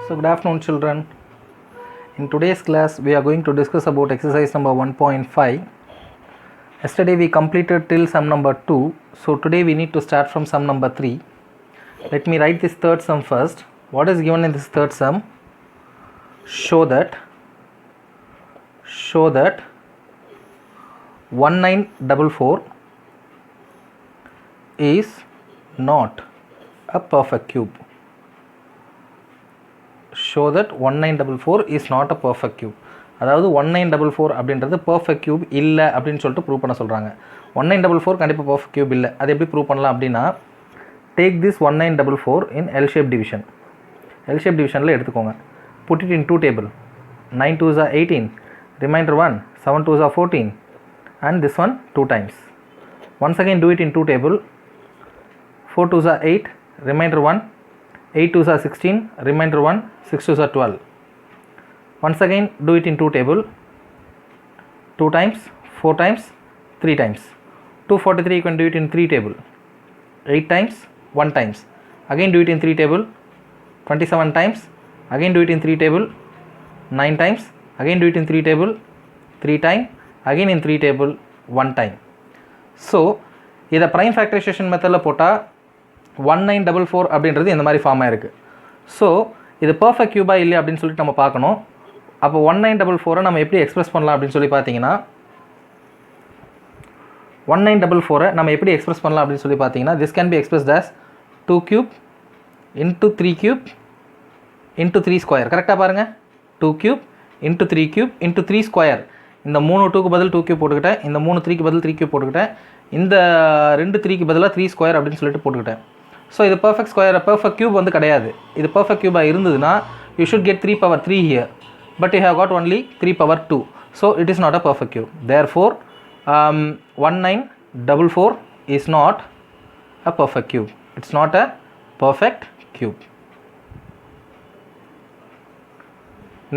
So good afternoon children. In today's class we are going to discuss about exercise number 1.5. Yesterday we completed till sum number 2. So today we need to start from sum number 3. Let me write this third sum first. What is given in this third sum? Show that 1944 is not a perfect cube. Show that 1944 is not a perfect cube. அதாவது 1944 அப்படின்றது perfect cube இல்லை அப்படின்னு சொல்லிட்டு prove பண்ண சொல்கிறாங்க. 1944 கண்டிப்பாக perfect cube இல்லை. அது எப்படி ப்ரூவ் பண்ணலாம் அப்படின்னா, take this 1944 in L shape division. L shape divisionல எடுத்துக்கோங்க. Put it in two table. 9 2s are 18, remainder 1, 7 2s are 14, and this one 2 times. Once again do it in two table. 4 2s are 8, remainder 1, 8 2s are 16, remainder 1, 6 2s are 12. Once again do it in two table. 2 times, 4 times, 3 times. 243 you can do it in 3 table. 8 times, 1 times. Again do it in 3 table. 27 times. Again do it in 3 table. 9 times. Again do it in 3 table. 3 times. Again in 3 table. 1 time. So இதை prime factorization மெத்தடில் போட்டால் 1944 அப்படின்றது இந்த மாதிரி ஃபார்மாக இருக்குது. So இது perfect Cuba இல்லை அப்படின்னு சொல்லிட்டு நம்ம பார்க்கணும். அப்போ 1944 நம்ம எப்படி எக்ஸ்பிரஸ் பண்ணலாம் அப்படின்னு சொல்லி பார்த்தீங்கன்னா, 1944 நம்ம எப்படி எக்ஸ்பிரஸ் பண்ணலாம் அப்படின்னு சொல்லி பார்த்தீங்கன்னா, this can be expressed as 2 cube into 3 cube into 3 square. கரெக்டாக பாருங்கள், 2 cube into 3 cube into 3 square. இந்த 3 2க்கு பதில் 2 cube போட்டுக்கிட்டேன், இந்த 3 3க்கு பதில் 3 cube போட்டுக்கிட்டேன், இந்த 2 3க்கு பதிலாக 3 square அப்படின்னு சொல்லிட்டு போட்டுக்கிட்டேன். ஸோ இது பர்ஃபெக்ட் ஸ்கொயர், பர்ஃபெக்ட் கியூப் வந்து கிடையாது. இது பர்ஃபெக்ட் கியூபாக இருந்ததுன்னா you should get 3 power 3 here, but you have got only 3 power 2. So it is not a perfect cube. Therefore 1944 is not a perfect cube. It's not a perfect cube.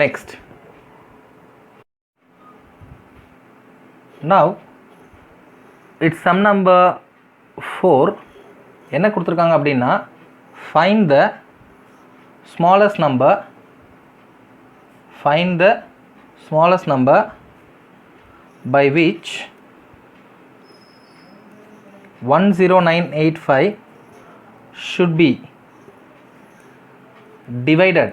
Next. Now it's sum number 4. என்ன கொடுத்துருக்காங்க அப்படின்னா, find the smallest number by which 10985 should be divided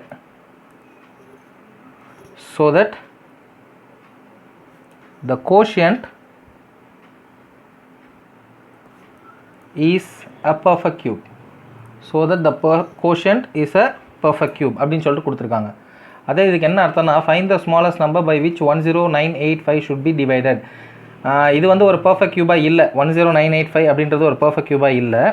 so that the quotient is a perfect cube. So that the quotient is a perfect cube அப்படின்னு சொல்லிட்டு கொடுத்துருக்காங்க. அதே இதுக்கு என்ன அர்த்தம்னா, find the smallest number by which 10985 should be divided. இது வந்து ஒரு பர்ஃபெக்ட் கியூபாக இல்லை. 10985 அப்படின்றது ஒரு பர்ஃபெக்ட் கியூபாக இல்லை.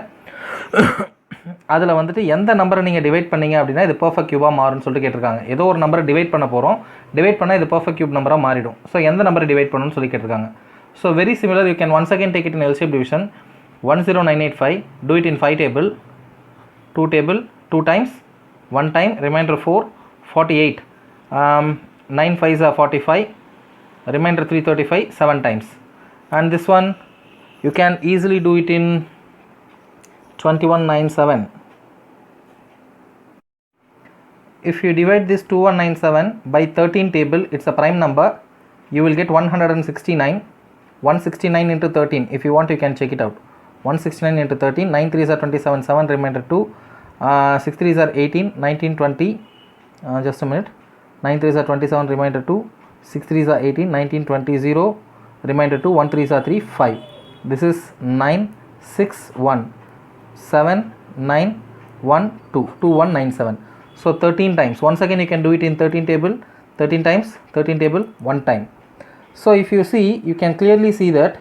அதில் வந்துட்டு எந்த நம்பரை நீங்கள் டிவைட் பண்ணீங்க அப்படின்னா இது பர்ஃபெக்ட் கியூபாக மாறும்னு சொல்லிட்டு கேட்டிருக்காங்க. ஏதோ ஒரு நம்பரை டிவைட் பண்ண போகிறோம், டிவைட் பண்ணால் இது பர்ஃபெக்ட் கியூப் நம்பராக மாறிடும். ஸோ எந்த நம்பரை டிவைட் பண்ணணும்னு சொல்லி கேட்டிருக்காங்க. So very similar, you can once again take it in L shape division. 10985 do it in 5 table. 2 table 2 times, 1 time, remainder 4, 48, 9 5s are 45, remainder 335, 7 times. And this one you can easily do it in 2197. If you divide this 2197 by 13 table, it's a prime number, you will get 169. 169 into 13, if you want you can check it out. 169 into 13, 9 3s are 27, 7 remainder 2, 6 3s are 18, 19 20, just a minute, 9 3s are 27, remainder 2, 6 3s are 18, 19 20, 0, remainder 2, 1 3s are 3, 5. This is 9 6 1 7 9 1 2 2197. So 13 times. Once again you can do it in 13 table, 13 times, 13 table, 1 time. So if you see, you can clearly see that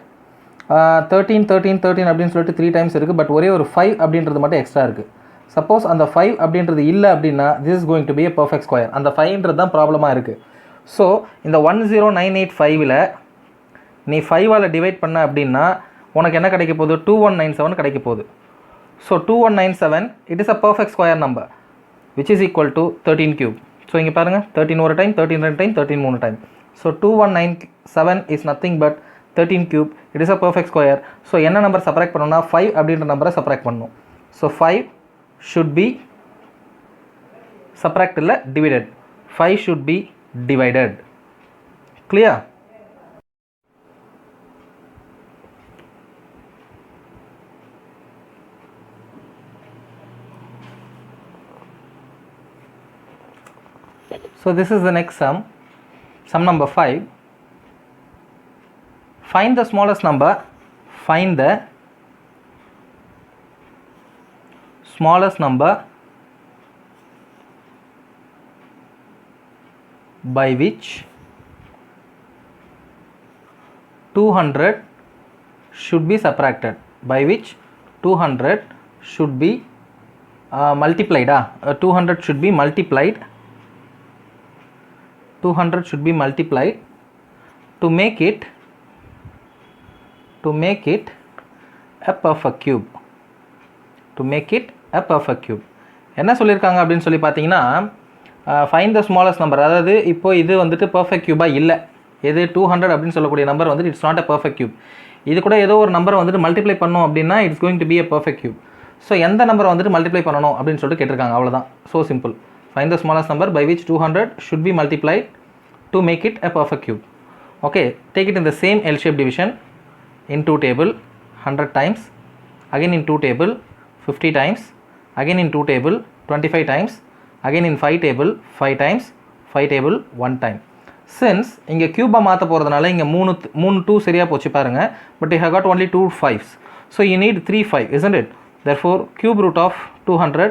13 13 13 அப்படின்னு சொல்லிட்டு 3 times இருக்குது, but ஒரே ஒரு 5 அப்படின்றது மட்டும் extra இருக்குது. Suppose அந்த 5 அப்படின்றது இல்லை அப்படின்னா this is going to be a perfect square. அந்த 5ன்றது தான் ப்ராப்ளமாக இருக்குது. ஸோ இந்த 10985ல் நீ 5ஆல் டிவைட் பண்ண அப்படின்னா உனக்கு என்ன கிடைக்க போகுது, 2197 கிடைக்க போகுது. So 2197 it is a perfect square number which is equal to 13 cube. So இங்கே பாருங்கள், 13 ஒரு time, 13 2 time, 13 3 time. So 2197 is nothing but 13 cube. It is a perfect square. So என்ன நம்பர் சப்ராக்ட் பண்ணணும்னா 5 அப்படின்ற நம்பரை சப்ராக்ட் பண்ணணும். So 5 should be subtract illa divided. 5 should be divided. Clear? So this is the next sum. Sum number 5. Find the smallest number. Find the smallest number by which 200 should be subtracted. By which 200 should be multiplied. 200 should be multiplied. 200 should be multiplied to make it a perfect cube. To make it a perfect cube. என்ன சொல்லியிருக்காங்க அப்படின்னு சொல்லி பார்த்தீங்கன்னா find the smallest number. அதாவது இப்போ இது வந்துட்டு perfect கியூபாக இல்லை. எது 200 அப்படின்னு சொல்லக்கூடிய நம்பர் வந்துட்டு it's not a perfect cube. இது கூட ஏதோ ஒரு நம்பரை வந்துட்டு மல்டிப்ளை பண்ணோம் அப்படின்னா it's going to be a perfect cube. So எந்த நம்பரை வந்துட்டு மல்டிப்ளை பண்ணணும் அப்படின்னு சொல்லிட்டு கேட்டிருக்காங்க. அவ்வளோதான். So simple. Find the smallest number by which 200 should be multiplied to make it a perfect cube. Okay, take it in the same L-shaped division. In 2 table 100 times, again in 2 table 50 times, again in 2 table 25 times, again in 5 table 5 times, 5 table 1 time. Since இங்கே கியூபாக மாற்ற போகிறதுனால இங்கே மூணு 2 சரியாக போச்சு பாருங்கள். But you have got only 2 5s. So you need 3 5, isn't it? Therefore cube root of 200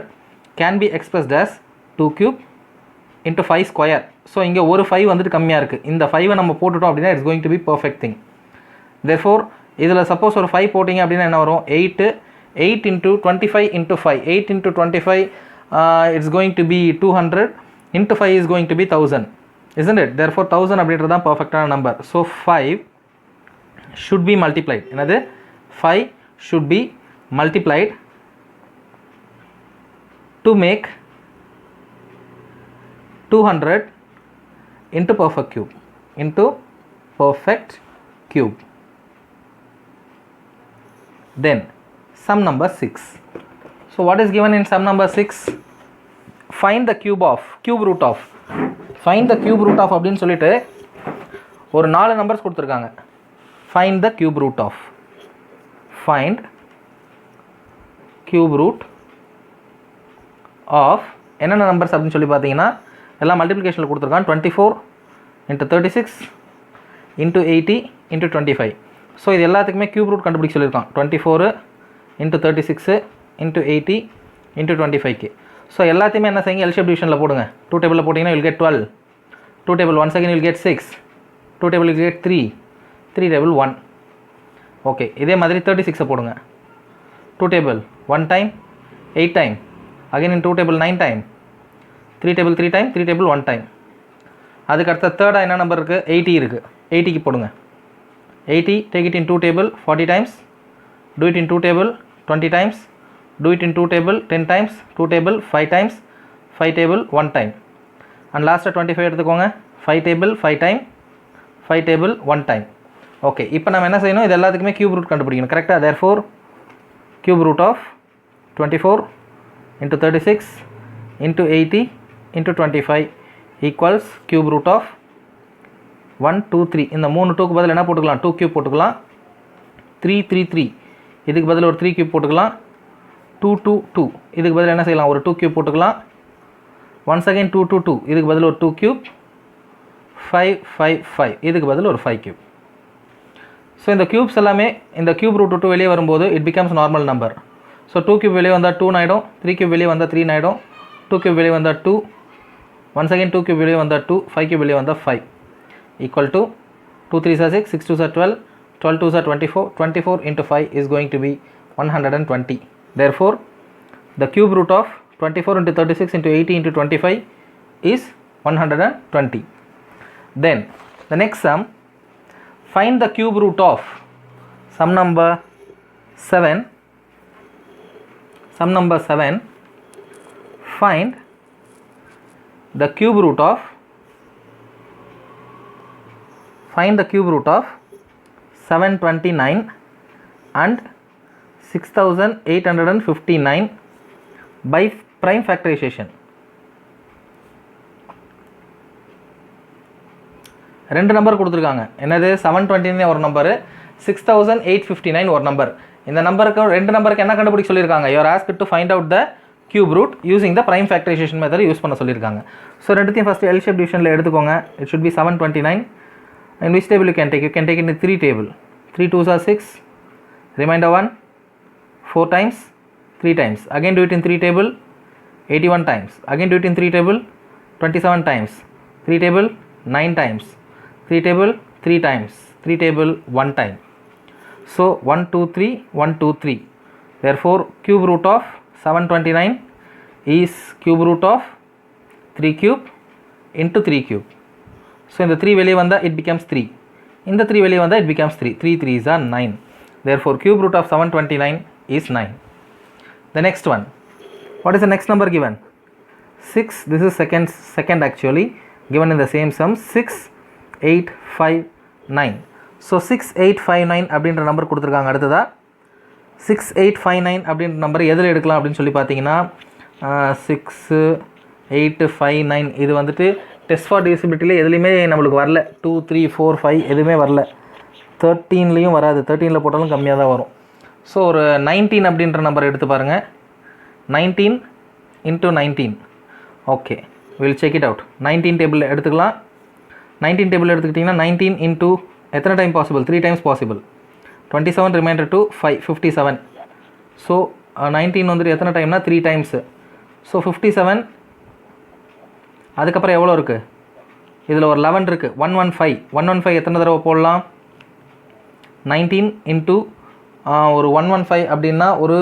can be expressed as 2 cube into 5 square. So இங்கே ஒரு 5 வந்துட்டு கம்மியாக இருக்குது. இந்த 5 நம்ம போட்டுட்டோம் அப்படின்னா it's going to be perfect thing. Therefore இதில் சப்போஸ் ஒரு 5 போட்டிங்க அப்படின்னா என்ன வரும்? 8 into 25 into 5. 8 into 25 it's going to be 200 into 5 is going to be 1000, isn't it? Therefore 1000 அப்படின்றது தான் பர்ஃபெக்டான number. So 5 should be multiplied. என்னது? 5 should be multiplied to make 200 into perfect cube. Into perfect cube. Then sum number 6. So what is given in sum number 6? Find the cube root of. Find the cube root of அப்படின்னு சொல்லிட்டு ஒரு 4 numbers கொடுத்துருக்காங்க. Find the cube root of. Find cube root of என்னென்ன numbers அப்படின்னு சொல்லி பார்த்தீங்கன்னா எல்லாம் மல்டிப்ளிகேஷனில் கொடுத்துருக்கான். 24 into 36 into 80 into 25. ஸோ இது எல்லாத்துக்குமே கியூப் ரூட் கண்டுபிடிக்க சொல்லியிருக்கான். 24 into 36 into 80 into 25. ஸோ எல்லாத்தையுமே என்ன செய்யுங்க? எல் ஷேப் டிவிஷனில் போடுங்க. 2 டேபிளில் போட்டிங்கன்னா will get 12. 2 table 1 second will get 6. 2 table will get 3. 3 table 1. Okay, இதே மாதிரி 36 போடுங்க. 2 table 1 time 8 time. Again in 2 table 9 time. 3 table 3 time. 3 table 1 time. அதுக்கு அடுத்த தேர்டாக என்ன நம்பர் இருக்குது? 80 இருக்குது. 80க்கு போடுங்க. 80 take it in 2 table 40 times. Do it in 2 table 20 times. Do it in 2 table 10 times. 2 table 5 times. 5 table 1 time. And last 25 எடுத்துக்கோங்க. 5 table 5 time. 5 table 1 time. Okay, இப்போ நம்ம என்ன செய்யணும்? இது எல்லாத்துக்குமே கியூப் ரூட் கண்டுபிடிக்கணும். கரெக்டாக? therefore cube root of 24 into 36 into 80 into 25 equals cube root of 1 2 3. இந்த 3 2க்கு பதில் என்ன போட்டுக்கலாம்? 2 கியூப் போட்டுக்கலாம். 3 3 3 இதுக்கு பதில் ஒரு 3 கியூப் போட்டுக்கலாம். 2 2 2 இதுக்கு பதில் என்ன செய்யலாம்? ஒரு 2 கியூப் போட்டுக்கலாம். ஒன்ஸ் அகைன் 2 2 2 இதுக்கு பதில் ஒரு 2 கியூப். 5 5 5 இதுக்கு பதில் ஒரு 5 கியூப். ஸோ இந்த கியூப்ஸ் எல்லாமே இந்த கியூப் ரூட் 2 வெளியே வரும்போது it becomes normal number. So 2 cube வெளியே வந்தால் 2 ஆகிடும். 3 கியூப் வெளியே வந்தால் 3 ஆகிடும். 2 கியூப் வெளியே வந்தால் 2. ஒன்ஸ் அகைன் 2 கியூப் வெளியே வந்தால் 2. 5 கியூப் வெளியே வந்தால் 5. equal to 2 3s are 6, 6 2s are 12, 12 2s are 24, 24 into 5 is going to be 120. Therefore the cube root of 24 into 36 into 80 into 25 is 120. Then the next sum, find the cube root of sum number 7. Sum number 7, find the cube root of find the cube root of 729 and 6859 by prime factorization. ரெண்டு number கொடுத்துருக்காங்க. என்னது 729 ஒரு number, 6859 ஒரு number. இந்த நம்பருக்கு ரெண்டு நம்பருக்கு என்ன கண்டுபிடிக்க சொல்லியிருக்காங்க? You are asked to find out the cube root using the prime factorisation method use பண்ண சொல்லியிருக்காங்க. ஸோ ரெண்டுத்தையும் ஃபஸ்ட்டு எல் ஷேப் டிவிஷனில் எடுத்துக்கோங்க. It should be 729. In which table you can take? You can take it in 3 table. 3 2s are 6, remainder 1, 4 times, 3 times. Again do it in 3 table, 81 times. Again do it in 3 table, 27 times. 3 table, 9 times. 3 table, 3 times. 3 table, 1 time. So 1 2 3 1 2 3. Therefore cube root of 729 is cube root of 3 cube into 3 cube. So in the 3 வெளியே வந்தால் it becomes 3. In the 3 வெளியே வந்தால் it becomes 3. 3 3s are 9. Therefore cube root of 729 is 9. The next one. What is the next number given? 6. This is second actually given in the same sum. 6859. So 6859 அப்படின்ற number கொடுத்துருக்காங்க. அடுத்ததா 6859 அப்படின்ற number எதில் எடுக்கலாம் அப்படின்னு சொல்லி பார்த்தீங்கன்னா 6859 இது வந்துட்டு டெஸ்ட் ஃபார் டிவிசிபிலிட்டியில் எதுலேயுமே நம்மளுக்கு வரல. 2 3 4 5 எதுவுமே வரல. 13லேயும் வராது. 13ல் போட்டாலும் கம்மியாக தான் வரும். ஸோ ஒரு 19 அப்படின்ற நம்பர் எடுத்து பாருங்கள். 19 into 19. Okay, will check it out. 19 table எடுத்துக்கலாம். 19 டேபிள் எடுத்துக்கிட்டிங்கன்னா 19 into எத்தனை time possible? 3 times possible. 27 remainder to 5 57. So 19 வந்துட்டு எத்தனை டைம்னா 3 டைம்ஸு. ஸோ 57. அதுக்கப்புறம் எவ்வளோ இருக்குது? இதில் ஒரு 11 இருக்குது. 115. 115 எத்தனை தடவை போடலாம்? 19 into ஒரு 115 அப்படின்னா ஒரு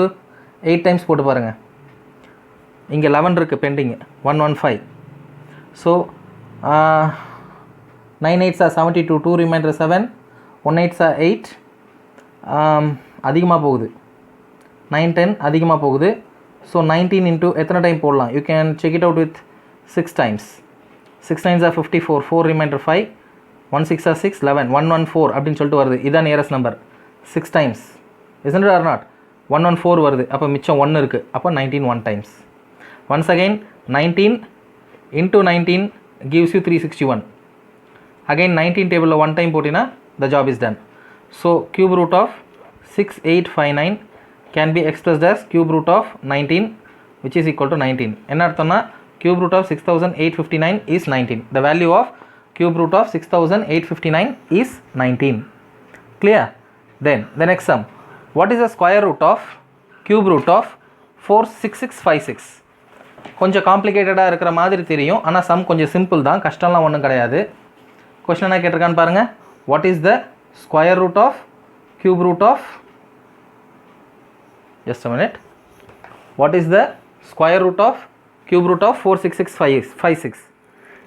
8 டைம்ஸ் போட்டு பாருங்கள். இங்கே 11 இருக்குது pending. 115. So 9 8s are 72. 2 remainder 7. 1 8s are 8. அதிகமாக போகுது. 9 10 அதிகமாக போகுது. ஸோ 19 into எத்தனை டைம் போடலாம்? You can check it out with 6 times. 6 9s are 54. 4 remainder 5. 1 6 are 6. 11. 114 அப்படின்னு சொல்லிட்டு வருது. இதுதான் nearest number. 6 times. Isn't it or not? 114 வருது. அப்போ மிச்சம் 1 இருக்குது. அப்போ 19 1 times. Once again 19 into 19 gives you 361. Again 19 table 1 time போட்டினா the job is done. So cube root of 6859 can be expressed as cube root of 19 which is equal to 19. என்ன அர்த்தம்னா cube root of 6859 is 19. The value of cube root of 6859 is 19. Clear? Then the next sum. What is the square root of cube root of 46656? கொஞ்சம் காம்ப்ளிகேட்டடாக இருக்கிற மாதிரி தெரியும். ஆனால் some கொஞ்சம் simple தான், கஷ்டம்லாம் ஒன்றும் கிடையாது. கொஸ்டின் என்ன கேட்டிருக்கான்னு பாருங்கள். What is the square root of cube root of, just a minute, what is the square root of cube root of 46656?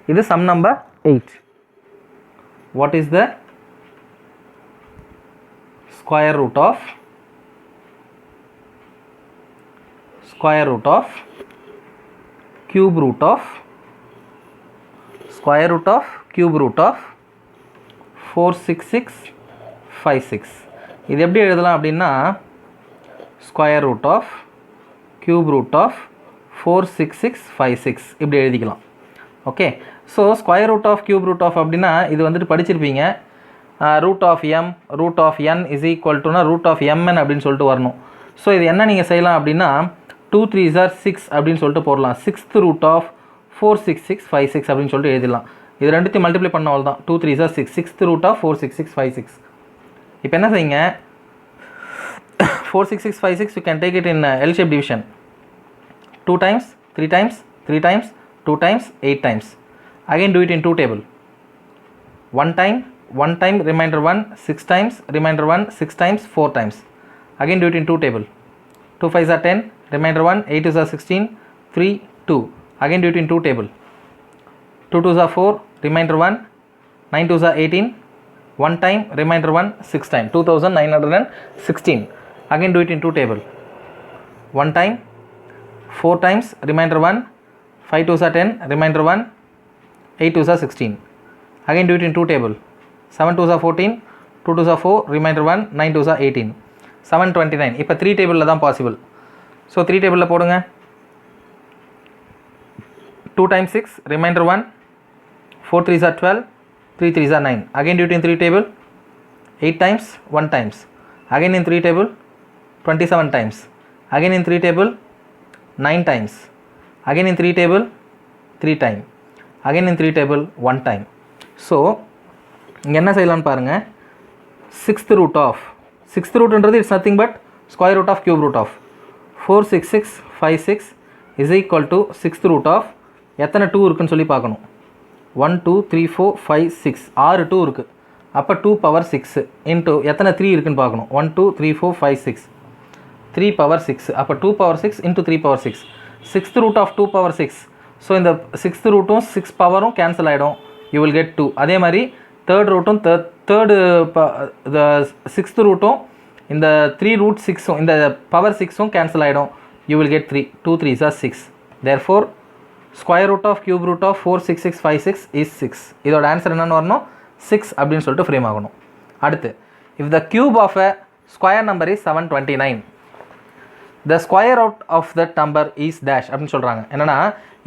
This is sum number 8. What is the square root of cube root of cube root of 46656? இது எப்படி எழுதலாம் அப்படின்னா square root of cube root of 46656 இப்படி எழுதிக்கலாம். Okay, so square root of cube root of அப்படின்னா இது வந்துட்டு படிச்சிருப்பீங்க. Root of m root of n is equal டுனா ரூட் ஆஃப் எம்என் அப்படின்னு சொல்லிட்டு வரணும். ஸோ இது என்ன நீங்கள் செய்யலாம் அப்படின்னா 2 3s are 6 அப்படின்னு சொல்லிட்டு போடலாம். 6th ரூட் ஆஃப் 46656 அப்படின்னு சொல்லிட்டு எழுதிடலாம். இது ரெண்டுத்தையும் மல்டிப்ளை பண்ண அவ்வளோ தான். 2 3s are 6. 6th root of 46656. இப்போ என்ன செய்யுங்க, 46656 you can take it in L shape division. 2 times, 3 times, 3 times, 2 times, 8 times. Again do it in 2 table. 1 time, remainder 1, 6 times, remainder 1, 6 times, 4 times. Again do it in 2 table. 2 5s are 10, remainder 1, 8 is are 16, 3, 2. Again do it in 2 table. 2 2s are 4, remainder 1, 9 2s are 18, 1 time, remainder 1, 6 time, 2916. Again do it in 2 table. 1 time, 4 times, remainder 1, 5 2s are 10, remainder 1, 8 2s are 16. Again do it in 2 table. 7 2s are 14, 2 2s are 4, remainder 1, 9 2s are 18. 729. இப்போ 3 டேபிளில் தான் possible. So 3 டேபிளில் போடுங்க. 2 times 6, remainder 1, 4 3s are 12, 3 3s are 9. Again do it in 3 table, 8 times, 1 times. Again in 3 table, 27 times. Again in 3 table, 9 times. Again in 3 table, 3 time. Again in 3 table, 1 time. So இங்கே என்ன செய்யலாம்னு பாருங்கள், sixth root of, sixth ரூட்ன்றது it's nothing but square root of cube root of 46656 is equal to sixth root of எத்தனை 2 இருக்குன்னு சொல்லி பார்க்கணும். 1 2 3 4 5 6 6 2 இருக்குது. அப்போ 2 பவர் 6 இன்ட்டு எத்தனை 3 இருக்குன்னு பார்க்கணும். 1 2 3 4 5 6 3 பவர் 6. அப்போ 2 power 6 into 3 power 6, sixth root of 2 power 6. So இந்த சிக்ஸ்த் ரூட்டும் 6 பவரும் கேன்சல் ஆகிடும், யூ வில் கெட் 2. அதே மாதிரி தேர்ட் ரூட்டும் தேர்டு சிக்ஸ்த் ரூட்டும் இந்த 3 ரூட் 6ம் இந்த பவர் 6ம் கேன்சல் ஆகிடும், you will get 3. 2 3s are 6. Therefore square root of cube root of 46656 is 6. இதோட ஆன்சர் என்னென்னு வரணும், 6 அப்படின்னு சொல்லிட்டு ஃப்ரேம் ஆகணும். அடுத்து, if the cube of a square number is 729, the square root of that number is dash அப்படின்னு சொல்கிறாங்க. என்னென்னா,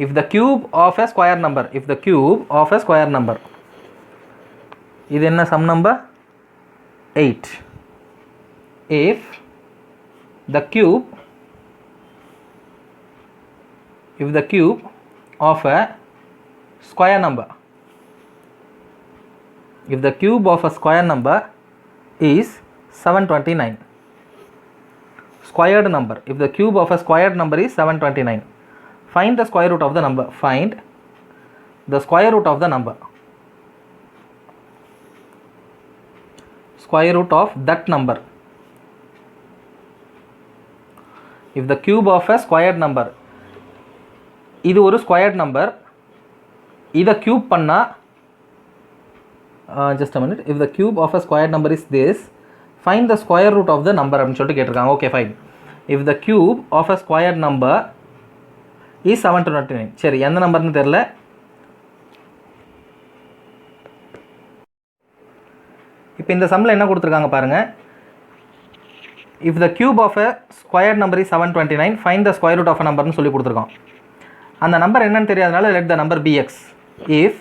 if the cube of a square number, if the cube of a square number, இது என்ன some number 8. If the cube of a square number, if the cube of a square number is 729, squared number, if the cube of a squared number is 729, find the square root of the number. Find the square root of the number, square root of that number. If the cube of a squared number, இது ஒரு squared number, இதை cube பண்ணால் just a minute, if the cube of a squared number is this, find the square root of the number அப்படின்னு சொல்லிட்டு கேட்டிருக்காங்க. Okay fine. If the cube of a squared number is 729. சரி, எந்த நம்பர்னு தெரில. இப்போ இந்த சம்மில் என்ன கொடுத்துருக்காங்க பாருங்கள். If the cube of a square number is 729, find the square root of a நம்பர்னு சொல்லி கொடுத்துருக்கோம். அந்த நம்பர் என்னன்னு தெரியாதனால let the number be x. If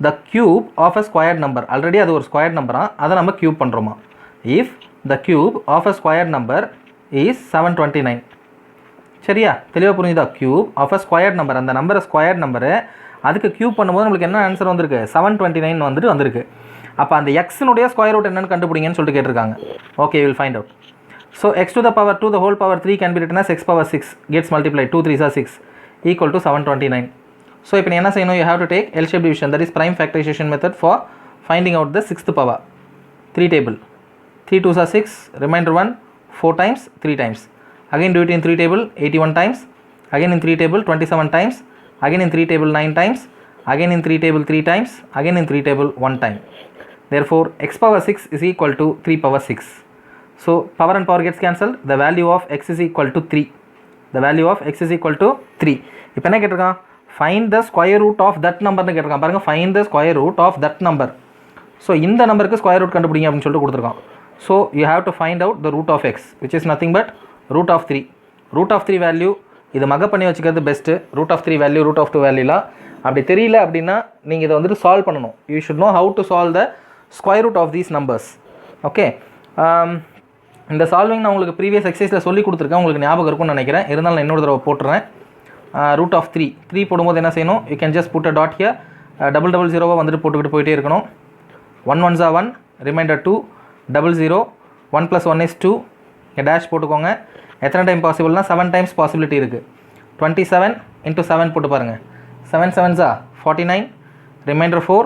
the cube of a square number, already அது ஒரு ஸ்கொயர் நம்பரா, அதை நம்ம கியூப் பண்ணுறோமா. If the cube of a square number is 729. சரியா, தெளிவாக புரிஞ்சுதா? Cube of a square number, அந்த நம்பரை ஸ்கொயர் நம்பரு அதுக்கு கியூப் பண்ணும்போது நம்மளுக்கு என்ன ஆன்சர் வந்திருக்கு, 729 வந்திருக்கு. அப்போ அந்த எக்ஸினுடைய ஸ்கொயர் ரூட் என்னன்னு கண்டுபிடிங்கன்னு சொல்லிட்டு கேட்டிருக்காங்க. Okay, will find out. So x to the power 2 the whole power 3 can be written as x power 6 gets multiplied, 2 3s are 6 equal to 729. So இப்போ என்ன செய்யணும், you have to take L shape division, that is prime factorization method for finding out the 6th power. 3 table, 3 2s are 6, remainder 1, 4 times, 3 times. Again do it in 3 table, 81 times. Again in 3 table, 27 times. Again in 3 table, 9 times. Again in 3 table, 3 times. Again in 3 table, 1 time. Therefore x power 6 is equal to 3 power 6. So power and power gets cancelled. The value of x is equal to 3. The value of x is equal to 3. இப்போ என்ன கேட்டிருக்கான், find the square root of that number னு கேட்டிருக்கான். பாருங்க, find the square root of that number. So இந்த நம்பருக்கு square root கண்டுபிடிங்க அப்படின்னு சொல்லிட்டு கொடுத்துருக்கான். So you have to find out the root of x, which is nothing but root of 3. Root of 3 value இது மக பண்ணி வச்சுக்கிறது best. Root of 3 value, root of 2 வேல்யூலாம் அப்படி தெரியல அப்படின்னா நீங்கள் இதை வந்துட்டு சால்வ் பண்ணணும். You should know how to solve the square root of these numbers. Okay, இந்த சால்விங் நான் உங்களுக்கு ப்ரீவியஸ் எக்ஸசைஸில் சொல்லி கொடுத்துருக்கேன், உங்களுக்கு ஞாபகம் இருக்கும்னு நினைக்கிறேன். இருந்தாலும் நான் இன்னொரு தடவை போட்டுறேன். ரூட் ஆஃப் 3 போடும்போது என்ன செய்யணும், you can just put a dot here, 000 வந்துட்டு போட்டுக்கிட்டு போயிட்டே இருக்கணும். 1 1s are 1, ரிமைண்டர் 2, 00, 1 + 1 is 2, இங்கே டேஷ் போட்டுக்கோங்க. எத்தனை டைம் பாசிபிள்னா 7 டைம்ஸ் பாசிபிலிட்டி இருக்குது. 27 × 7 போட்டு பாருங்கள். 7 7s are 49, reminder 4,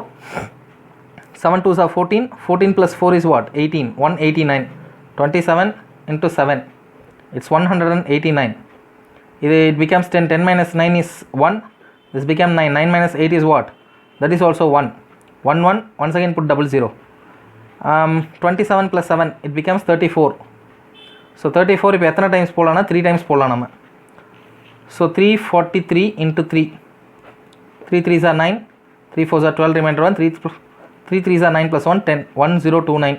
7 2s are 14, 14 + 4 is what, 18, 189. 27 × 7, it's 189. It becomes 10, 10 minus 9 is 1, this became 9, 9 minus 8 is what, that is also 1, 1 1, once again put 00. 27 + 7, it becomes 34. So 34 இப்போ எத்தனை times போடலாம்னா 3 times போடலாம் நம்ம. So 343 × 3, 3 3s are 9, 3 4s are 12, remainder 1, 3 3s are 9 + 1, 10, 1029.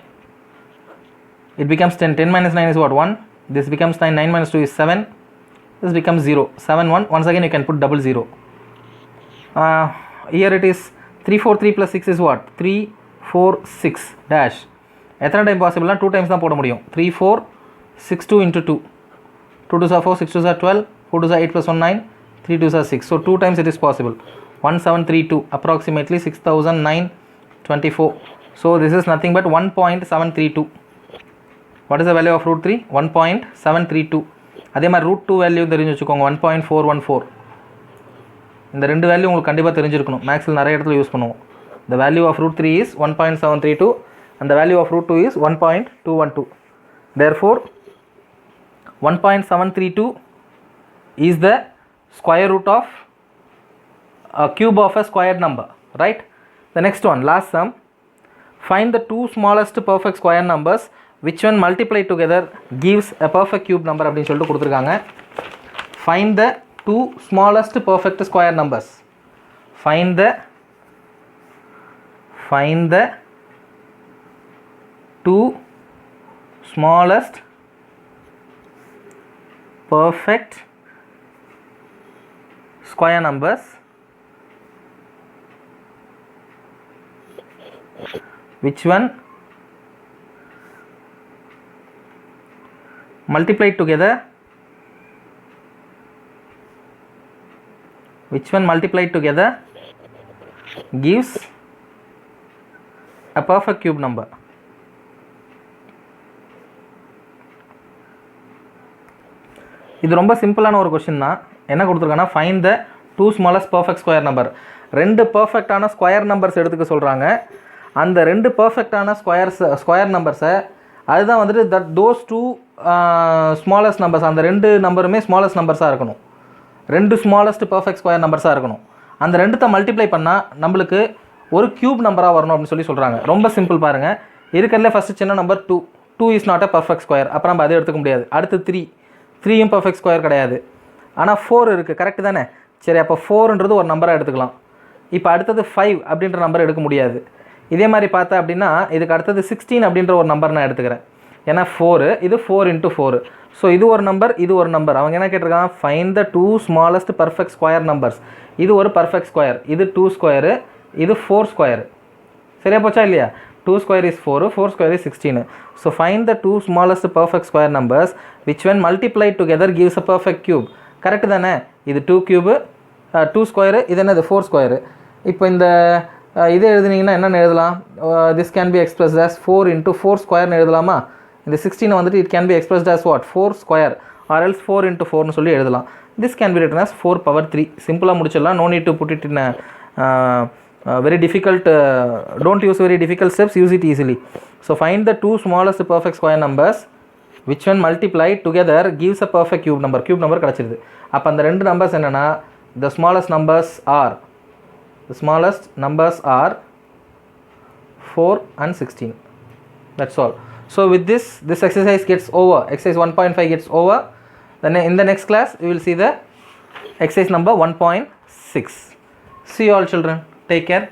It becomes 10, 10 minus 9 is what, 1, this becomes 9, 9 minus 2 is 7, this becomes 0, 7 1, once again you can put 00. Here it is 3 4 3 + 6 is what, 3 6 dash. எத்தனை time பாசிபிள்னா 2 times தான் போட முடியும். 3 4 6 2 into 2. 2 2s are 4, 6 2s are 12, 4 2s are 8 plus 1 9, 3 2s are 6. So 2 times it is possible. 1732 approximately 6924. So this is nothing but 1.732. What is the value of root 3? 1.732. அதே மாதிரி root 2 value தெரிஞ்சு வச்சுக்கோங்க 1.414. இந்த ரெண்டு value உங்களுக்கு கண்டிப்பாக தெரிஞ்சிருக்கணும். மேக்ஸில் நிறைய இடத்துல யூஸ் பண்ணுவோம். The value of root 3 is 1.732 and the value of root 2 is 1.212. Therefore 1.732 is the square root of a cube of a squared number, right? The next one, last sum. Find the two smallest perfect square numbers which when multiplied together gives a perfect cube number அப்படின்னு சொல்லிட்டு கொடுத்துருக்காங்க. Find the two smallest perfect square numbers. Find the two smallest perfect square numbers which one multiplied together gives a perfect cube number. இது ரொம்ப சிம்பிளான ஒரு question தான். என்ன கொடுத்துருக்காங்கன்னா find the two smallest perfect square number. ரெண்டு பர்ஃபெக்டான square numbers எடுத்துக்க சொல்கிறாங்க. அந்த ரெண்டு பர்ஃபெக்டான ஸ்கொயர் நம்பர்ஸை அதுதான் வந்துட்டு தோஸ் டூ ஸ்மாலஸ்ட் நம்பர்ஸ், அந்த ரெண்டு நம்பருமே ஸ்மாலஸ்ட் நம்பர்ஸாக இருக்கணும். ரெண்டு ஸ்மாலஸ்ட் பர்ஃபெக்ட் ஸ்கொயர் நம்பர்ஸாக இருக்கணும். அந்த ரெண்டுத்தை மல்டிப்ளை பண்ணால் நம்மளுக்கு ஒரு க்யூப் நம்பராக வரணும் அப்படின்னு சொல்லி சொல்கிறாங்க. ரொம்ப சிம்பிள் பாருங்கள். இருக்கிறதுல ஃபஸ்ட்டு சின்ன number 2. 2 is not a perfect square. அப்புறம் நம்ம அதை எடுத்துக்க முடியாது. அடுத்து 3யும் பர்ஃபெக்ட் ஸ்கொயர் கிடையாது. ஆனால் 4 இருக்குது, கரெக்டு தானே? சரி, அப்போ 4ன்றது ஒரு நம்பராக எடுத்துக்கலாம். இப்போ அடுத்தது 5 அப்படின்ற நம்பர் எடுக்க முடியாது. இதே மாதிரி பார்த்தா அப்படின்னா இதுக்கு அடுத்தது 16 அப்படின்ற ஒரு நம்பர் நான் எடுத்துக்கிறேன். ஏன்னா 4 இது 4 into 4. ஸோ இது ஒரு நம்பர், இது ஒரு நம்பர். அவங்க என்ன கேட்டிருக்காங்க? Find the two smallest perfect square numbers. இது ஒரு பர்ஃபெக்ட் ஸ்கொயர், இது 2 ஸ்கொயரு, இது 4 ஸ்கொயரு. சரியா போச்சா இல்லையா? 2 square is 4, 4 square is 16. So find the two smallest perfect square numbers which when multiplied together gives a perfect cube. Correct தானே? இது 2 cube, 2 square, இது என்னது 4 square. இப்போ இந்த இதை எழுதுனீங்கன்னா என்ன எழுதலாம்? This can be expressed as 4 into 4 square எழுதலாமா? இந்த 16 வந்துட்டு it can be expressed as what? 4 square or else 4 into 4 சொல்லி எழுதலாம். This can be written as 4 power 3. சிம்பிளாக முடிச்சிடலாம். No need to put it in a very difficult, don't use very difficult steps, use it easily. So find the two smallest perfect square numbers which when multiplied together gives a perfect cube number. Cube number கிடச்சிருது. அப்போ அந்த ரெண்டு numbers என்னென்னா the smallest numbers are 4 and 16. That's all. So with this exercise gets over. Exercise 1.5 gets over. Then in the next class we will see the exercise number 1.6. See you all children. Take care.